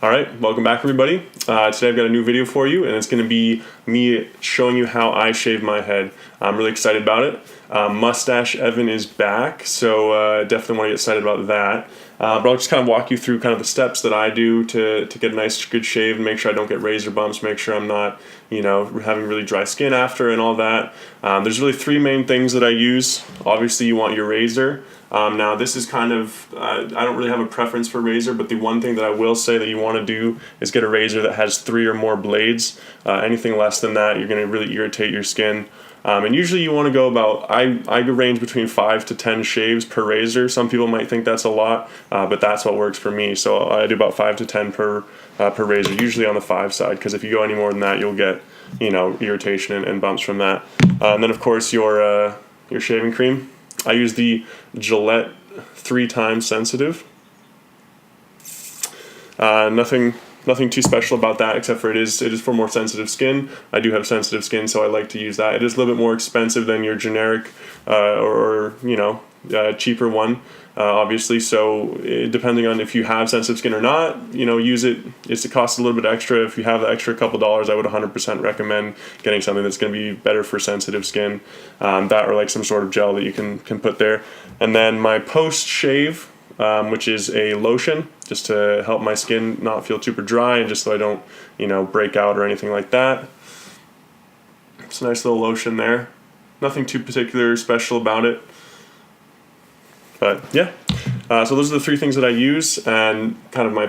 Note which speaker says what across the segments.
Speaker 1: Alright, welcome back everybody. Today I've got a new video for you, and it's going to be me showing you how I shave my head. I'm really excited about it. Mustache Evan is back, so definitely want to get excited about that. But I'll just kind of walk you through kind of the steps that I do to get a nice good shave and make sure I don't get razor bumps, make sure I'm not, having really dry skin after and all that. There's really three main things that I use. Obviously you want your razor. Now this is kind of, I don't really have a preference for razor, but the one thing that I will say that you want to do is get a razor that has 3 or more blades. Anything less than that, you're going to really irritate your skin. And usually you want to go about, I range between 5 to 10 shaves per razor. Some people might think that's a lot, but that's what works for me. So I do about 5 to 10 per razor, usually on the 5 side, because if you go any more than that, you'll get, irritation and bumps from that. And then of course your shaving cream. I use the Gillette 3 times sensitive. Nothing too special about that, except for it is for more sensitive skin. I do have sensitive skin, so I like to use that. It is a little bit more expensive than your generic cheaper one, obviously. So depending on if you have sensitive skin or not, use it. It costs a little bit extra. If you have the extra couple dollars, I would 100% recommend getting something that's going to be better for sensitive skin. That or like some sort of gel that you can put there. And then my post shave, which is a lotion, just to help my skin not feel super dry and just so I don't, break out or anything like that. It's a nice little lotion there. Nothing too particular special about it. But yeah, so those are the 3 things that I use, and kind of my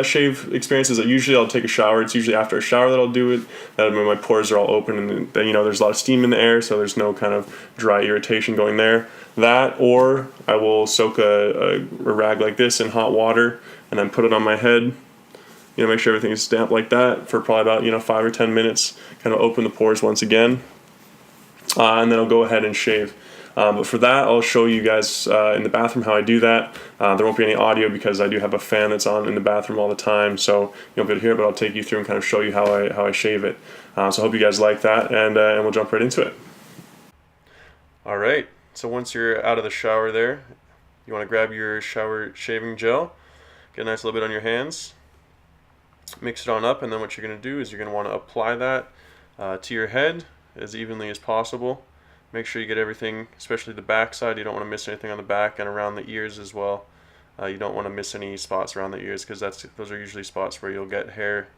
Speaker 1: shave experiences. Usually I'll take a shower. It's usually after a shower that I'll do it. That when my pores are all open and then, there's a lot of steam in the air, so there's no kind of dry irritation going there. That, or I will soak a rag like this in hot water and then put it on my head. Make sure everything is damp like that for probably about 5 or 10 minutes. Kind of open the pores once again, and then I'll go ahead and shave. But for that, I'll show you guys in the bathroom how I do that. There won't be any audio because I do have a fan that's on in the bathroom all the time, so you won't be able to hear it, but I'll take you through and kind of show you how I shave it. So I hope you guys like that, and we'll jump right into it. Alright, so once you're out of the shower there, you want to grab your shower shaving gel, get a nice little bit on your hands, mix it on up, and then what you're going to do is you're going to want to apply that to your head as evenly as possible. Make sure you get everything, especially the back side. You don't want to miss anything on the back, and around the ears as well. You don't want to miss any spots around the ears, because those are usually spots where you'll get hair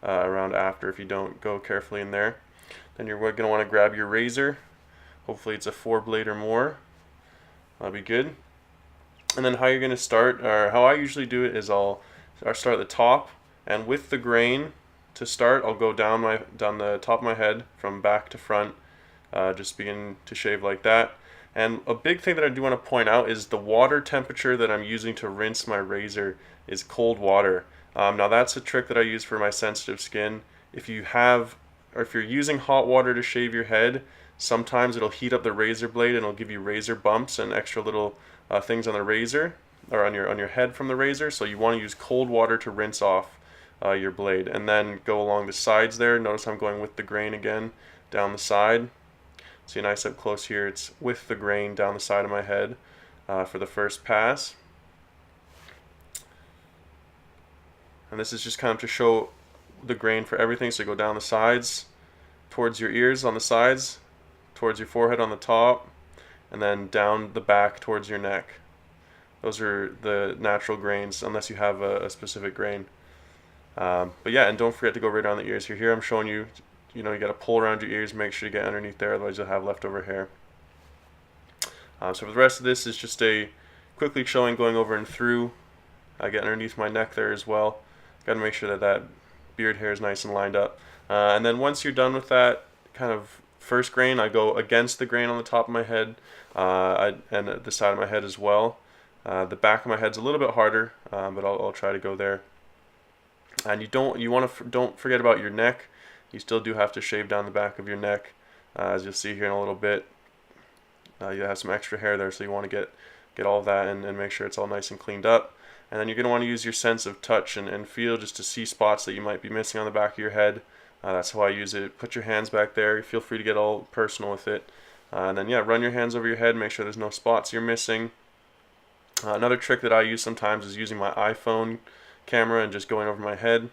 Speaker 1: around after if you don't go carefully in there. Then you're going to want to grab your razor. Hopefully it's a 4-blade or more. That'll be good. And then how you're going to start, or how I usually do it, is I'll start at the top, and with the grain to start, I'll go down the top of my head from back to front. Just begin to shave like that. And a big thing that I do want to point out is the water temperature that I'm using to rinse my razor is cold water. Now that's a trick that I use for my sensitive skin. If you're using hot water to shave your head, sometimes it'll heat up the razor blade and it'll give you razor bumps and extra little things on the razor, or on your head from the razor. So you want to use cold water to rinse off your blade, and then go along the sides there. Notice I'm going with the grain again down the side. See, nice up close here, it's with the grain down the side of my head for the first pass. And this is just kind of to show the grain for everything. So you go down the sides, towards your ears on the sides, towards your forehead on the top, and then down the back towards your neck. Those are the natural grains, unless you have a specific grain. But yeah, and don't forget to go right down the ears. Here I'm showing you, you got to pull around your ears, make sure you get underneath there, otherwise you'll have leftover hair. So for the rest of this is just a quickly showing, going over and through. I get underneath my neck there as well. Got to make sure that beard hair is nice and lined up. And then once you're done with that kind of first grain, I go against the grain on the top of my head and at the side of my head as well. The back of my head's a little bit harder, but I'll try to go there. And don't forget about your neck. You still do have to shave down the back of your neck, as you'll see here in a little bit. You have some extra hair there, so you want to get all of that and make sure it's all nice and cleaned up. And then you're going to want to use your sense of touch and feel, just to see spots that you might be missing on the back of your head. That's how I use it. Put your hands back there. Feel free to get all personal with it. And then, yeah, run your hands over your head. Make sure there's no spots you're missing. Another trick that I use sometimes is using my iPhone camera and just going over my head.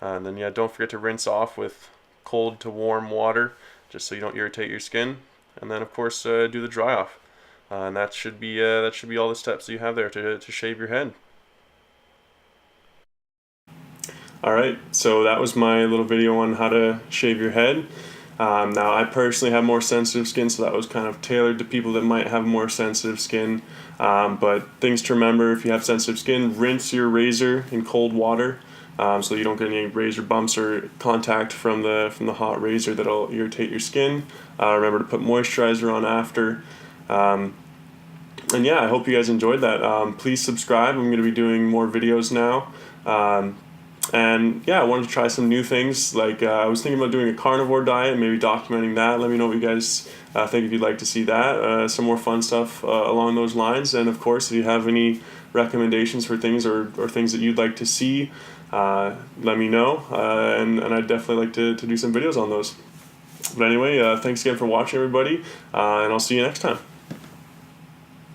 Speaker 1: And then yeah, don't forget to rinse off with cold to warm water, just so you don't irritate your skin. And then of course do the dry off. And that should be all the steps that you have there to shave your head. Alright, so that was my little video on how to shave your head. Now I personally have more sensitive skin, so that was kind of tailored to people that might have more sensitive skin. But things to remember: if you have sensitive skin, rinse your razor in cold water, so you don't get any razor bumps or contact from the hot razor that'll irritate your skin. Remember to put moisturizer on after. And yeah, I hope you guys enjoyed that. Please subscribe. I'm going to be doing more videos now. And yeah, I wanted to try some new things. Like I was thinking about doing a carnivore diet, maybe documenting that. Let me know what you guys think if you'd like to see that. Some more fun stuff along those lines. And of course, if you have any recommendations for things or things that you'd like to see, let me know. And I'd definitely like to do some videos on those. But anyway, thanks again for watching, everybody. And I'll see you next time.